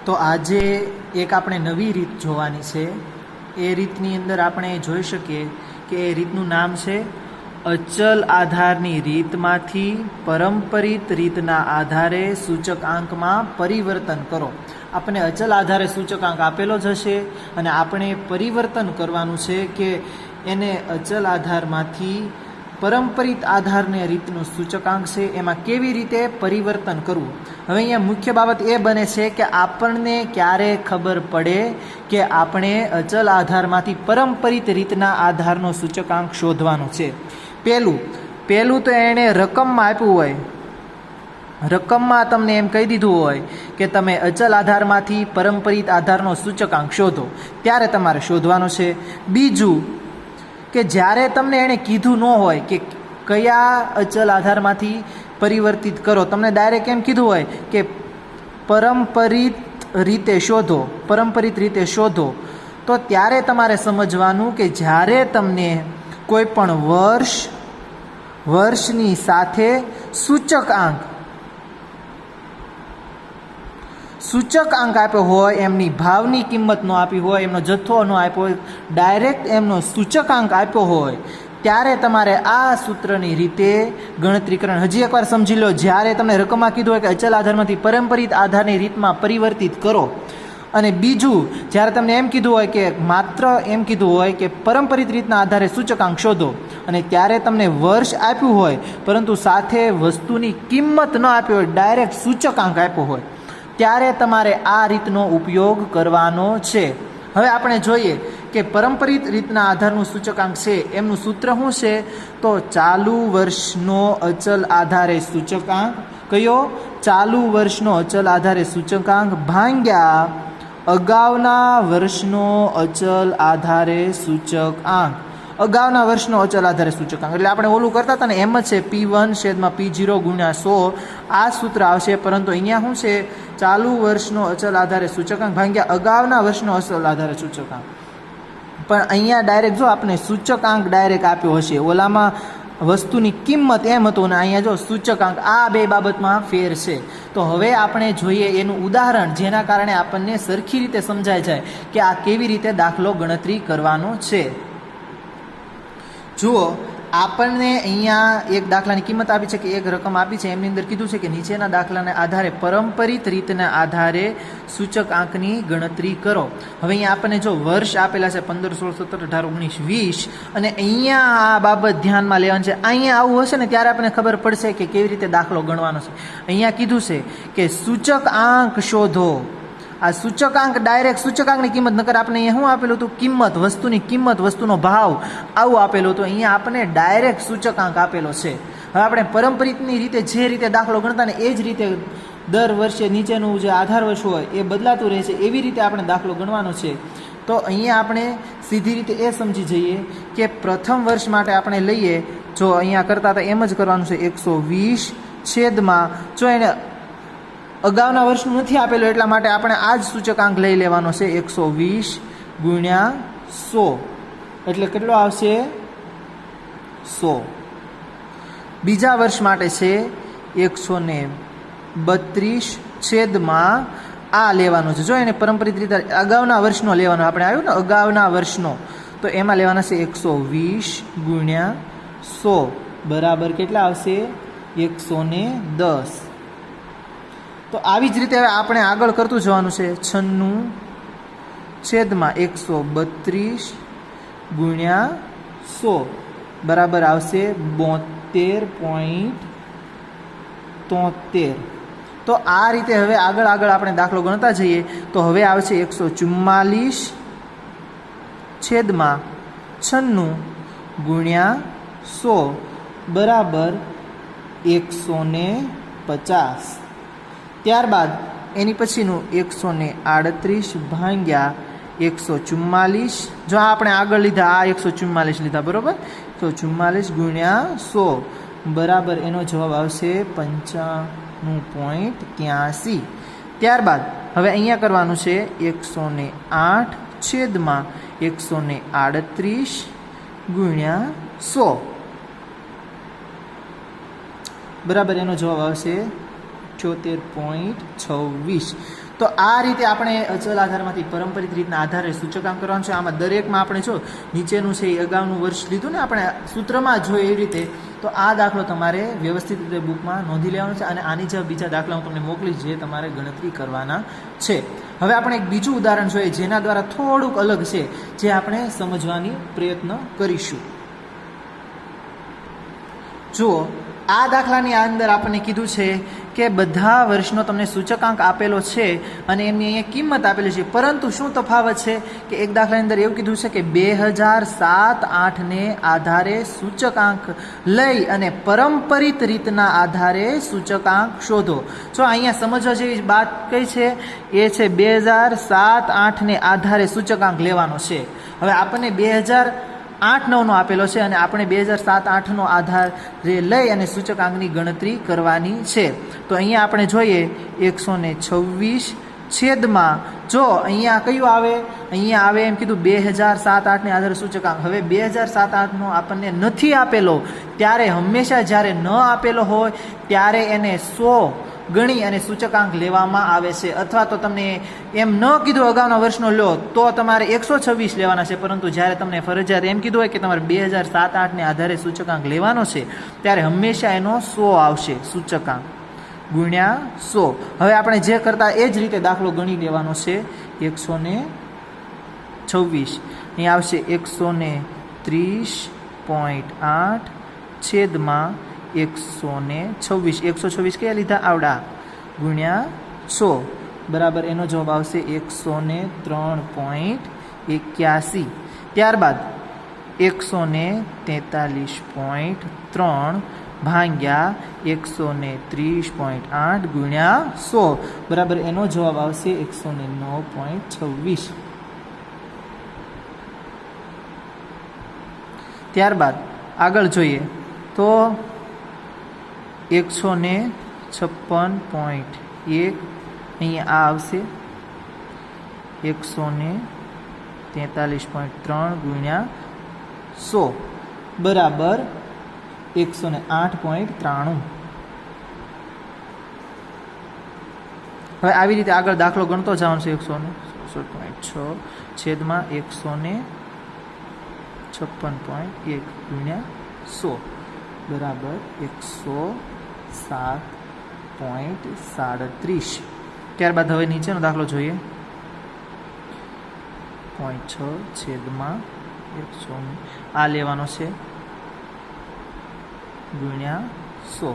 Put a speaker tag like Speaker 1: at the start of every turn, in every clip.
Speaker 1: તો આજે એક આપણે નવી રીત જોવાની છે। એ રીતની અંદર આપણે જોઈ શકીએ કે એ રીતનું નામ છે અચલ આધારની રીતમાંથી પરંપરિત રીતના આધારે સૂચકાંકમાં પરિવર્તન કરો। આપણને અચલ આધારે સૂચકાંક આપેલો જ હશે અને આપણે પરિવર્તન કરવાનું છે કે એને અચલ આધારમાંથી પરંપરિત આધારની રીતનું સૂચકાંક છે એમાં કેવી રીતે પરિવર્તન કરવું। હવે અહીંયા મુખ્ય બાબત એ બને છે કે આપણને ક્યારે ખબર પડે કે આપણે અચલ આધારમાંથી પરંપરિત રીતના આધારનો સૂચકાંક શોધવાનો છે। પહેલું તો એણે રકમમાં આપ્યું હોય, રકમમાં તમને એમ કહી દીધું હોય કે તમે અચલ આધારમાંથી પરંપરિત આધારનો સૂચકાંક શોધો, ત્યારે તમારે શોધવાનો છે। બીજું કે જ્યારે તમને એણે કીધું ન હોય કે કયા અચલ આધારમાંથી પરિવર્તિત કરો, તમને ડાયરેક્ટ એમ કીધું હોય કે પરંપરિત રીતે શોધો, તો ત્યારે તમારે સમજવાનું કે જ્યારે તમને કોઈ પણ વર્ષની સાથે સૂચકાંક આપ્યો હોય, એમની ભાવની કિંમત ન આપી હોય, એમનો જથ્થો ન આપ્યો હોય, ડાયરેક્ટ એમનો સૂચકાંક આપ્યો હોય, ત્યારે તમારે આ સૂત્રની રીતે ગણતરી કરવાની। હજી એકવાર સમજી લો, જ્યારે તમને રકમમાં કીધું હોય કે અચલ આધારમાંથી પરંપરિત આધારની રીતમાં પરિવર્તિત કરો, અને બીજું જ્યારે તમને એમ કીધું હોય કે માત્ર એમ કીધું હોય કે પરંપરિત રીતના આધારે સૂચકાંક શોધો, અને ત્યારે તમને વર્ષ આપ્યું હોય પરંતુ સાથે વસ્તુની કિંમત ન આપી હોય, ડાયરેક્ટ સૂચકાંક આપ્યો હોય, ત્યારે તમારે આ રીતનો ઉપયોગ કરવાનો છે। હવે આપણે જોઈએ કે પરંપરિત રીતના આધારનું સૂચકાંક છે એમનું સૂત્ર શું છે, તો ચાલુ વર્ષનો અચલ આધારે સૂચકાંક, કયો? ચાલુ વર્ષનો અચલ આધારે સૂચકાંક ભાગ્યા અગાઉના વર્ષનો અચલ આધારે સૂચકાંક। અગાઉના વર્ષનો અચલ આધારે સૂચકાંક એટલે આપણે ઓલું કરતા હતા ને, એમ જ છે P1/P0 × 100 આ સૂત્ર આવશે, પરંતુ અહીંયા શું છે, ચાલુ વર્ષનો અચલ આધારે સૂચકાંક ભાગ્યા અગાઉના વર્ષનો અચલ આધારે સૂચકાંક। પણ અહીંયા ડાયરેક્ટ જો આપણે સૂચકાંક ડાયરેક્ટ આપ્યો હશે, ઓલામાં વસ્તુની કિંમત એમ હતું ને અહીંયા જો સૂચકાંક, આ બે બાબતમાં ફેર છે। તો હવે આપણે જોઈએ એનું ઉદાહરણ, જેના કારણે આપણને સરખી રીતે સમજાય જાય કે આ કેવી રીતે દાખલો ગણતરી કરવાનો છે। જુઓ, આપણને અહીંયા એક દાખલાની કિંમત આપી છે કે એક રકમ આપી છે, એમની અંદર કીધું છે કે નીચેના દાખલાને આધારે પરંપરિત રીતના આધારે સૂચકાંકની ગણતરી કરો। હવે અહીંયા આપણને જો વર્ષ આપેલા છે 15, 16, 17, 18, 19, 20, અને અહીંયા આ બાબત ધ્યાનમાં લેવાની છે। અહીંયા આવું હશે ને ત્યારે આપણને ખબર પડશે કે કેવી રીતે દાખલો ગણવાનો છે। અહીંયા કીધું છે કે સૂચકાંક શોધો। આ સૂચકાંક ડાયરેક્ટ સૂચકાંકની કિંમત, નકર આપણે અહીંયા શું આપેલું હતું, કિંમત, વસ્તુની કિંમત, વસ્તુનો ભાવ, આવું આપેલું હતું। અહીંયા આપણને ડાયરેક્ટ સૂચકાંક આપેલો છે। હવે આપણે પરંપરિતની રીતે જે રીતે દાખલો ગણતા ને એ જ રીતે દર વર્ષે નીચેનું જે આધાર વર્ષ હોય એ બદલાતું રહે છે, એવી રીતે આપણે દાખલો ગણવાનો છે। તો અહીંયા આપણે સીધી રીતે એ સમજી જઈએ કે પ્રથમ વર્ષ માટે આપણે લઈએ, જો અહીંયા કરતા હતા એમ જ કરવાનું છે, 120 જો એને અગાઉના વર્ષનું નથી આપેલું એટલા માટે આપણે આ જ સૂચકાંક લઈ લેવાનો છે, 120 × 100 એટલે કેટલો આવશે, 100। બીજા વર્ષ માટે છે 132 આ લેવાનો છે, જો એને પરંપરિત રીતે અગાઉના વર્ષનો લેવાનો, આપણે આવ્યું ને અગાઉના વર્ષનો, તો એમાં લેવાના છે 120 × 100 બરાબર કેટલા આવશે, 110। તો આવી જ રીતે હવે આપણે આગળ કરતું જવાનું છે, 96/132 × 100 બરાબર આવશે 72.73। તો આ રીતે હવે આગળ આપણે દાખલો ગણતા જઈએ તો હવે આવશે 144/96 × 100 બરાબર 150। ત્યારબાદ એની પછીનું 138/144, જો આપણે આગળ લીધા આ 144 લીધા, બરાબર, 144 × 100 બરાબર એનો જવાબ આવશે 95.83। ત્યારબાદ હવે અહીંયા કરવાનું છે 108/138 × 100 બરાબર એનો જવાબ આવશે 78.26। તો આ રીતે આપણે અચલ આધારમાંથી પરંપરિત રીતના આધારે સૂચકાંક કરવાનું છે. આમાં દરેકમાં આપણે જો નીચેનું છે એ અગાઉનું વર્ષ લીધું ને આપણે સૂત્રમાં જોઈએ એવી રીતે, તો આ દાખલો તમારે વ્યવસ્થિત રીતે બુકમાં નોંધી લેવાનો છે અને આની જેવા બીજા દાખલા હું તમને મોકલીશ જે તમારે ગણતરી કરવાના છે. હવે આપણે એક બીજું ઉદાહરણ જોઈએ જેના દ્વારા થોડુંક અલગ છે, જે આપણે સમજવાની પ્રયત્ન કરીશું. જુઓ, આ દાખલાની અંદર આપણને કીધું છે કે બધા વર્ષનો તમને સૂચકાંક આપેલો છે અને એમની અહીંયા કિંમત આપેલી છે, પરંતુ શું તફાવત છે કે એક દાખલાની અંદર એવું કીધું છે કે 2007-8ને આધારે સૂચકાંક લઈ અને પરંપરિત રીતના આધારે સૂચકાંક શોધો. જો અહીંયા સમજવા જેવી વાત કઈ છે એ છે 2007-8ને આધારે સૂચકાંક લેવાનો છે. હવે આપણને 2008-9નો આપેલો છે અને આપણે 2007-8નો આધાર લઈ અને સૂચકાંકની ગણતરી કરવાની છે. તો અહીંયા આપણે જોઈએ 126 છેદમાં, જો અહીંયા કયું આવે, અહીંયા આવે એમ કીધું 2007-8ને આધારે સૂચકાંક. હવે 2007-8નો આપણને નથી આપેલો, ત્યારે હંમેશા જ્યારે ન આપેલો હોય ત્યારે એને 100 ગણી અને સૂચકાંક લેવામાં આવે છે. અથવા તો તમને એમ ન કીધું અગાઉના વર્ષનો લો તો તમારે 126 લેવાના છે, પરંતુ જ્યારે તમને ફરજિયાત એમ કીધું હોય કે તમારે 2007-8ને આધારે સૂચકાંક લેવાનો છે ત્યારે હંમેશા એનો 100 આવશે, સૂચકાંક ગુણ્યા 100. હવે આપણે જે કરતા એ જ રીતે દાખલો ગણી લેવાનો છે. 126 અહીં આવશે 130.8 છેદમાં 126. 126 કયા લીધા? આવડા, ગુણ્યા 100 બરાબર એનો જવાબ આવશે 103.81. ત્યારબાદ 143.3 ભાગ્યા 130.8 ગુણ્યા 100 બરાબર એનો જવાબ આવશે 109.26. ત્યારબાદ આગળ જોઈએ તો 156.1 અહીંયા આ આવશે 143.3 ગુણ્યા 100 બરાબર 108.93. હવે આવી રીતે આગળ દાખલો ગણતો જવાનો છે. 166.6 છેદમાં 156.1 ગુણ્યા 100 બરાબર 107.37. ત્યારબાદ હવે નીચેનો દાખલો જોઈએ. 0.6 છેદમાં 100 આ લેવાનો છે ગુણ્યા 100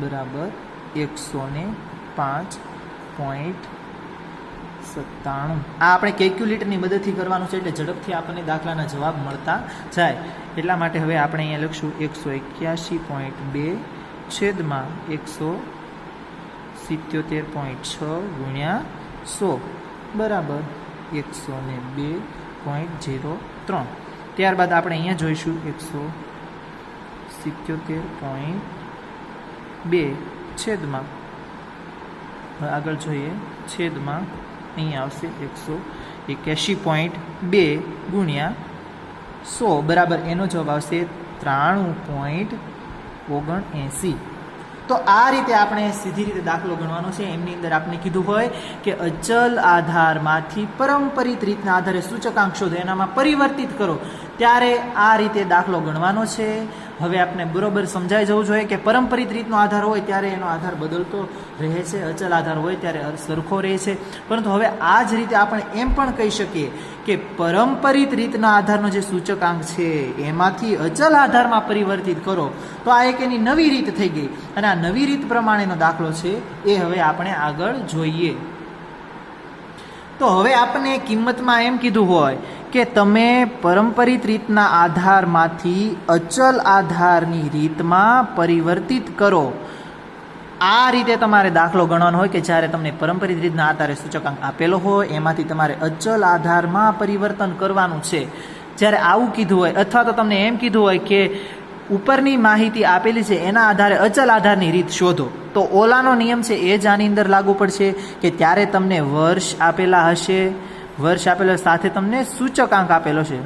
Speaker 1: બરાબર 105.97. આ આપણે કેલ્ક્યુલેટરની મદદથી કરવાનું છે એટલે ઝડપથી આપણને દાખલાના જવાબ મળતા જાય. એટલા માટે હવે આપણે અહીંયા લખશું 181.2 છેદમાં 177.6 ગુણ્યા 100 બરાબર 102.03. ત્યારબાદ આપણે અહીંયા જોઈશું 177.2 છેદમાં, આગળ જોઈએ છેદમાં અહીંયા આવશે 181.2 ગુણ્યા 100 બરાબર એનો જવાબ આવશે 93.79. તો આ રીતે આપણે સીધી રીતે દાખલો ગણવાનો છે. એમની અંદર આપણે કીધું હોય કે અચલ આધારમાંથી પરંપરિત રીતના આધારે સૂચકાંક શોધો, એનામાં પરિવર્તિત કરો, ત્યારે આ રીતે દાખલો ગણવાનો છે. હવે આપણે બરોબર સમજાઈ જવું જોઈએ કે પરંપરિત રીતનો આધાર હોય ત્યારે એનો આધાર બદલતો રહે છે, અચલ આધાર હોય ત્યારે સરખો રહે છે. પરંતુ હવે આ જ રીતે આપણે એમ પણ કહી શકીએ કે પરંપરિત રીતના આધારનો જે સૂચકાંક છે એમાંથી અચલ આધારમાં પરિવર્તિત કરો, તો આ એક એની નવી રીત થઈ ગઈ અને આ નવી રીત પ્રમાણેનો દાખલો છે એ હવે આપણે આગળ જોઈએ. તો હવે આપણને કિંમતમાં એમ કીધું હોય કે તમે પરંપરિત રીતના આધારમાંથી અચલ આધારની રીતમાં પરિવર્તિત કરો. આ રીતે તમારે દાખલો ગણવાનો હોય કે જ્યારે તમને પરંપરિત રીતના આધારે સૂચકાંક આપેલો હોય એમાંથી તમારે અચલ આધારમાં પરિવર્તન કરવાનું છે. જ્યારે આવું કીધું હોય અથવા તો તમને એમ કીધું હોય કે ઉપરની માહિતી આપેલી છે એના આધારે અચલ આધારની રીત શોધો, તો ઓલાનો નિયમ છે એ જ આની અંદર લાગુ પડશે કે ત્યારે તમને વર્ષ આપેલા હશે, વર્ષ આપેલો સાથે તમને સૂચકાંક આપેલો છે.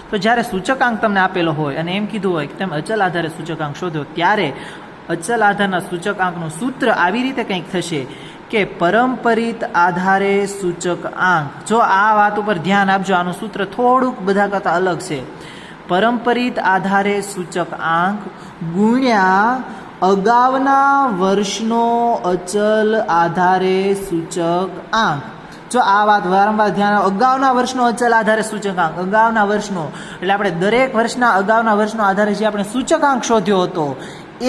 Speaker 1: તો જ્યારે સૂચકાંક તમને આપેલો હોય અને એમ કીધું હોય કે તમે અચલ આધારે સૂચકાંક શોધો, ત્યારે અચલ આધારના સૂચકાંકનું સૂત્ર આવી રીતે કંઈક થશે કે પરંપરિત આધારે સૂચક આંક. જો આ વાત ઉપર ધ્યાન આપજો, આનું સૂત્ર થોડુંક બધા કરતાં અલગ છે. પરંપરિત આધારે સૂચક આંક ગુણ્યા અગાઉના વર્ષનો અચલ આધારે સૂચક આંક. જો આ વાત વારંવાર ધ્યાન, અગાઉના વર્ષનો અચલ આધારે સૂચકાંક, અગાઉના વર્ષનો એટલે આપણે દરેક વર્ષના અગાઉના વર્ષનો આધારે જે આપણે સૂચકાંક શોધ્યો હતો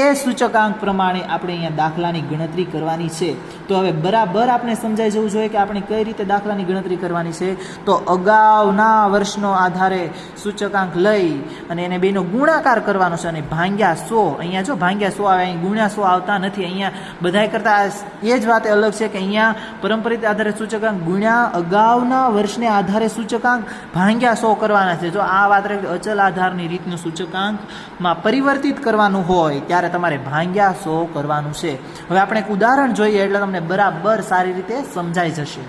Speaker 1: એ સૂચકાંક પ્રમાણે આપણે અહીંયા દાખલાની ગણતરી કરવાની છે. તો હવે બરાબર આપણે સમજાઈ જવું જોઈએ કે આપણે કઈ રીતે દાખલાની ગણતરી કરવાની છે. તો અગાઉના વર્ષનો આધારે સૂચકાંક લઈ અને એને બેનો ગુણાકાર કરવાનો છે અને ભાંગ્યા 100. અહીંયા જો ભાંગ્યા 100 આવે, અહીં ગુણ્યા 100 આવતા નથી. અહીંયા બધાય કરતાં એ જ વાત અલગ છે કે અહીંયા પરંપરિત આધારે સૂચકાંક ગુણ્યા અગાઉના વર્ષને આધારે સૂચકાંક ભાંગ્યા 100 કરવાના છે. જો આ વાત અચલ આધારની રીતનું સૂચકાંકમાં પરિવર્તિત કરવાનું હોય ત્યારે તમારે ભાંગ્યા 100 કરવાનું છે. હવે આપણે એક ઉદાહરણ જોઈએ એટલે તમને બરાબર સારી રીતે સમજાઈ જશે.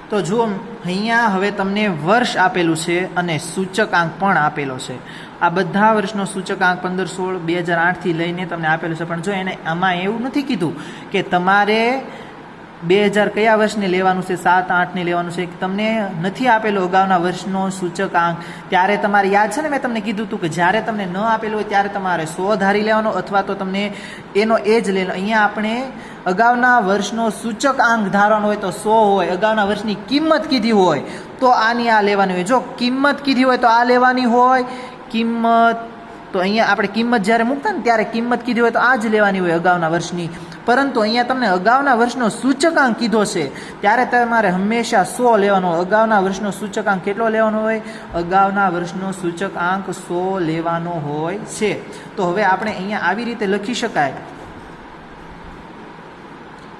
Speaker 1: તો જુઓ, અહીંયા હવે તમને વર્ષ આપેલું છે અને સૂચકાંક પણ આપેલો છે. આ બધા વર્ષનો સૂચકાંક 15, 16, 2008 થી લઈને તમને આપેલું છે. પણ જો એને આમાં એવું નથી કીધું કે તમારે 2000 કયા વર્ષને લેવાનું છે, 7, 8 ને લેવાનું છે. તમને નથી આપેલો અગાઉના વર્ષનો સૂચકાંક, ત્યારે તમારે યાદ છે ને, મેં તમને કીધું હતું કે જ્યારે તમને ન આપેલું હોય ત્યારે તમારે 100 ધારી લેવાનો અથવા તો તમને એનો એ જ લેવાનો. અહીંયા આપણે અગાઉના વર્ષનો સૂચકાંક ધારવાનો હોય તો 100 હોય, અગાઉના વર્ષની કિંમત કીધી હોય તો આની આ લેવાની હોય. જો કિંમત કીધી હોય તો આ લેવાની હોય કિંમત. તો અહીંયા આપણે કિંમત જ્યારે મૂકતા ને ત્યારે કિંમત કીધી હોય તો આ જ લેવાની હોય અગાઉના વર્ષની. પરંતુ અહીંયા તમને અગાઉના વર્ષનો સૂચકાંક કીધો છે ત્યારે તમારે હંમેશા 100 લેવાનો હોય. અગાઉના વર્ષનો સૂચકાંક કેટલો લેવાનો હોય? અગાઉના વર્ષનો સૂચકાંક 100 લેવાનો હોય છે. તો હવે આપણે અહીંયા આવી રીતે લખી શકાય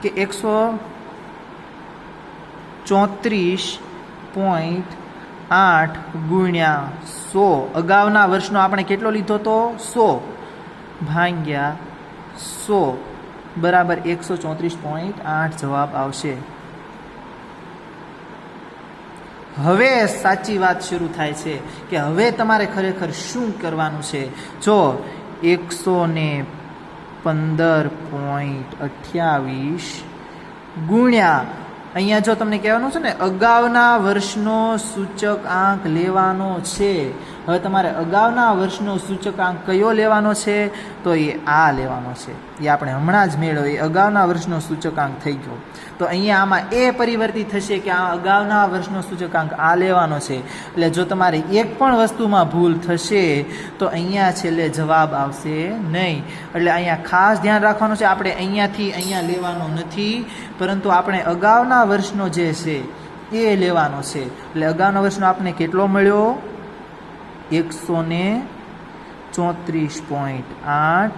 Speaker 1: કે 134.8 ગુણ્યા 100. અગાઉના વર્ષનો આપણે કેટલો લીધો તો 100 ભાગ્યા 100 બરાબર 134.8 જવાબ આવશે. હવે સાચી વાત શરૂ થાય છે કે હવે તમારે ખરેખર શું કરવાનું છે. જો 115.28 ગુણ્યા, અહીંયા જો તમને કહેવાનું છે ને અગાઉના વર્ષનો સૂચકાંક લેવાનો છે. હવે તમારે અગાઉના વર્ષનો સૂચકાંક કયો લેવાનો છે? તો એ આ લેવાનો છે. એ આપણે હમણાં જ મેળવ્યો, એ અગાઉના વર્ષનો સૂચકાંક થઈ ગયો. તો અહીંયા આમાં એ પરિવર્તિત થશે કે આ અગાઉના વર્ષનો સૂચકાંક આ લેવાનો છે. એટલે જો તમારે એક પણ વસ્તુમાં ભૂલ થશે તો અહીંયા છેલ્લે જવાબ આવશે નહીં. એટલે અહીંયા ખાસ ધ્યાન રાખવાનું છે, આપણે અહીંયાથી અહીંયા લેવાનો નથી, પરંતુ આપણે અગાઉના વર્ષનો જે છે એ લેવાનો છે. એટલે અગાઉના વર્ષનો આપણે કેટલો મળ્યો? 134.8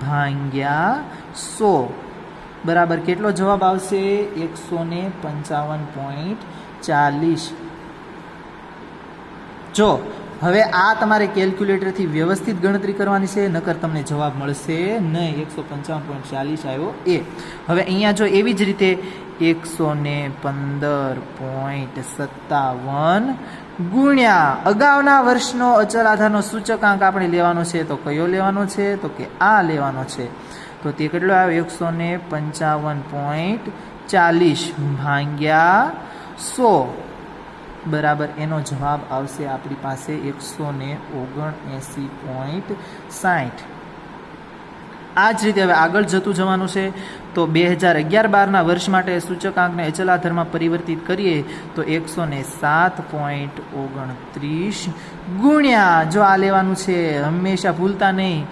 Speaker 1: ભાગ્યા 100 બરાબર કેટલો જવાબ આવશે? 155.40. જો હવે આ તમારે કેલ્ક્યુલેટરથી વ્યવસ્થિત ગણતરી કરવાની છે, નકર તમને જવાબ મળશે નહીં. 155.40 આવ્યો એ. હવે અહીંયા જો એવી જ રીતે 115.57 ગુણ્યા અગાઉના વર્ષનો અચલ આધારનો સૂચકાંક આપણે લેવાનો છે. તો કયો લેવાનો છે? તો કે આ લેવાનો છે. તો તે કેટલો આવ્યો? 155.40 ભાગ્યા 100 બરાબર એનો જવાબ આવશે આપણી પાસે 179.60. આ જ રીતે હવે આગળ જતું જવાનું છે. તો 2011-12ના વર્ષ માટે સૂચકાંકને અચલ આધારમાં પરિવર્તિત કરીએ તો 107.29 ગુણ્યા, જો આ લેવાનું છે, હંમેશા ભૂલતા નહીં,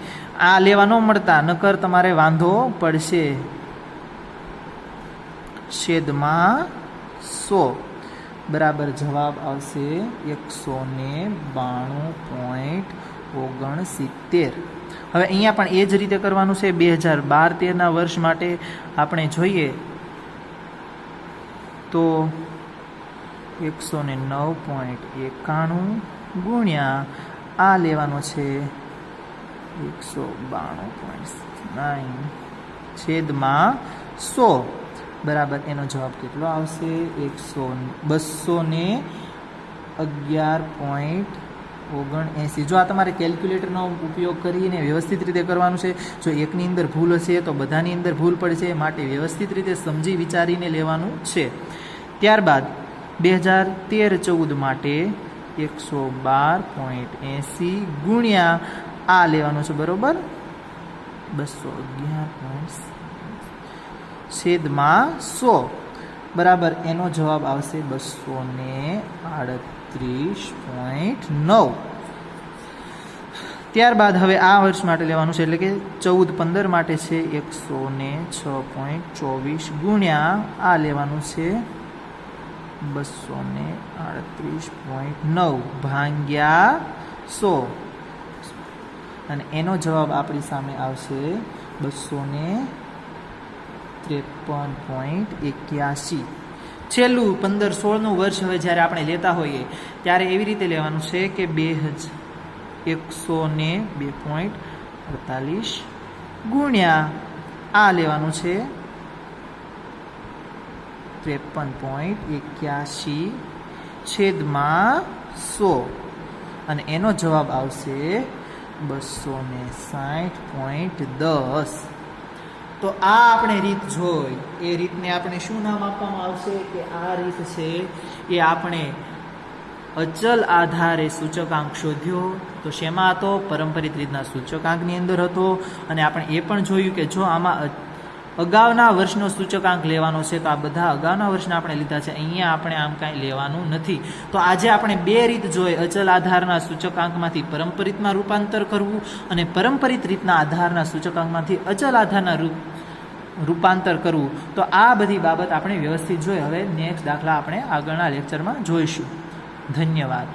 Speaker 1: આ લેવા ન મળતા, નકર તમારે વાંધો પડશે, છેદમાં 100 બરાબર જવાબ આવશે 192.69. હવે અહીંયા પણ એ જ રીતે કરવાનું છે. 2012-13ના વર્ષ માટે આપણે જોઈએ તો 109.91 ગુણ્યા આ લેવાનો છે 192.9 છેદમાં 100 બરાબર એનો જવાબ કેટલો આવશે? 211.8 79. જો આ તમારે કેલ્ક્યુલેટરનો ઉપયોગ કરીને વ્યવસ્થિત રીતે કરવાનું છે. જો એકની અંદર ભૂલ હશે તો બધાની અંદર ભૂલ પડશે, માટે વ્યવસ્થિત રીતે સમજી વિચારીને લેવાનું છે. ત્યારબાદ 2013-14 માટે 112.80 ગુણ્યા આ લેવાનું છે, બરોબર, 211 છેદમાં 100 બરાબર. એનો જવાબ આવશે 238.9. ત્યારબાદ હવે આ વર્ષ માટે લેવાનું છે, એટલે કે 14-15 માટે છે 106.24 ગુણ્યા આ લેવાનું છે 238.9 ભાગ્યા 100 અને એનો જવાબ આપણી સામે આવશે 253.81. છેલ્લું 15-16નું વર્ષ હવે જ્યારે આપણે લેતા હોઈએ ત્યારે એવી રીતે લેવાનું છે કે 102.48 ગુણ્યા આ લેવાનું છે 53.81 છેદમાં 100 અને એનો જવાબ આવશે 260.10. તો આ આપણે રીત જોઈ, એ રીતને આપણે શું નામ આપવામાં આવશે કે આ રીત છે એ આપણે અચલ આધારે સૂચકાંક શોધ્યો. તો શેમાં હતો? પરંપરિત રીતના સૂચકાંકની અંદર હતો. અને આપણે એ પણ જોયું કે જો આમાં અગાઉના વર્ષનો સૂચકાંક લેવાનો છે તો આ બધા અગાઉના વર્ષના આપણે લીધા છે, અહીંયા આપણે આમ કાંઈ લેવાનું નથી. તો આજે આપણે બે રીત જોઈ, અચલ આધારના સૂચકાંકમાંથી પરંપરિતમાં રૂપાંતર કરવું અને પરંપરિત રીતના આધારના સૂચકાંકમાંથી અચલ આધારના રૂપાંતર કરવું. તો આ બધી બાબત આપણે વ્યવસ્થિત જોઈ. હવે નેક્સ્ટ દાખલા આપણે આગળના લેક્ચરમાં જોઈશું. ધન્યવાદ.